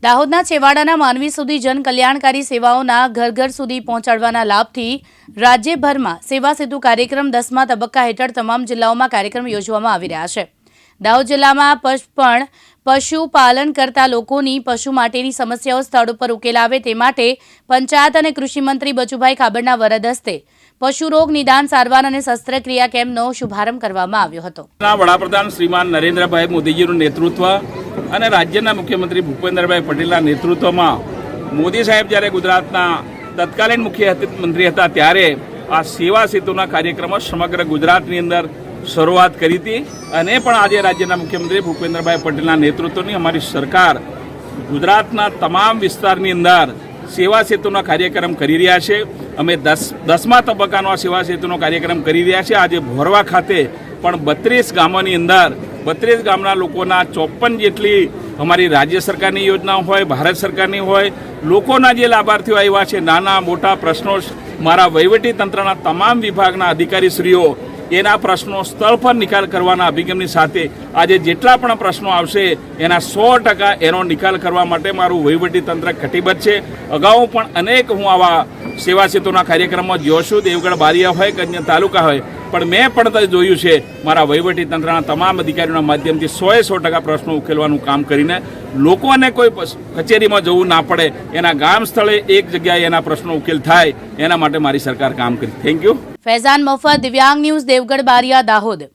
દાહોદના છેવાડાના માનવી સુધી જનકલ્યાણકારી સેવાઓના ઘર ઘર સુધી પહોંચાડવાના લાભથી રાજ્યભરમાં સેવા સેતુ કાર્યક્રમ 10મા તબક્કા હેઠળ તમામ જિલ્લાઓમાં કાર્યક્રમ યોજવામાં આવી રહ્યા છે। દાહોદ જિલ્લામાં પણ પશુપાલન કરતા લોકોની પશુ માટેની સમસ્યાઓ સ્થળ ઉપર ઉકેલ આવે તે માટે પંચાયત અને કૃષિ મંત્રી બચુભાઈ ખાબડના વરદ હસ્તે પશુ રોગ નિદાન સારવાર અને શસ્ત્રક્રિયા કેમ્પનો શુભારંભ કરવામાં આવ્યો હતો। વડાપ્રધાન શ્રીમાન નરેન્દ્રભાઈ મોદીજીનું નેતૃત્વ અને રાજ્યના મુખ્યમંત્રી ભૂપેન્દ્રભાઈ પટેલના નેતૃત્વમાં મોદી સાહેબ જ્યારે ગુજરાતના તત્કાલીન મુખ્યમંત્રી હતા ત્યારે આ સેવા સેતુના કાર્યક્રમો સમગ્ર ગુજરાતની અંદર શરૂઆત કરી હતી અને પણ આજે રાજ્યના મુખ્યમંત્રી ભૂપેન્દ્રભાઈ પટેલના નેતૃત્વની અમારી સરકાર ગુજરાતના તમામ વિસ્તારની અંદર સેવા સેતુનો કાર્યક્રમ કરી રહ્યા છે। અમે 10મા તબક્કાનો આ સેવા સેતુનો કાર્યક્રમ કરી રહ્યા છીએ। આજે ભોરવા ખાતે પણ 32 ગામોની અંદર 32 ગામના લોકોના 54 જેટલી અમારી રાજ્ય સરકારની યોજનાઓ હોય, ભારત સરકારની હોય, લોકોના જે લાભાર્થીઓ આવ્યા છે, નાના મોટા પ્રશ્નો મારા વહીવટી તંત્રના તમામ વિભાગના અધિકારીશ્રીઓ એના પ્રશ્નો સ્થળ પર નિકાલ કરવાના અભિગમની સાથે આજે જેટલા પણ પ્રશ્નો આવશે એના 100% એનો નિકાલ કરવા માટે મારું વહીવટી તંત્ર કટિબદ્ધ છે। અગાઉ પણ અનેક હું આવા સેવા સેતુના કાર્યક્રમમાં જોયો છું, દેવગઢ બારિયા હોય કે અન્ય તાલુકા હોય, પણ મેં પણ જોયું છે મારા વહીવટી તંત્રના તમામ અધિકારીઓના માધ્યમથી 100% પ્રશ્નો ઉકેલવાનું કામ કરીને લોકોને કોઈ કચેરીમાં જવું ના પડે, એના ગામ સ્થળે એક જગ્યાએ એના પ્રશ્નો ઉકેલ થાય એના માટે મારી સરકાર કામ કરી। Thank you. ફૈઝાન મફત, દિવ્યાંગ ન્યૂઝ, દેવગઢ બારિયા, દાહોદ।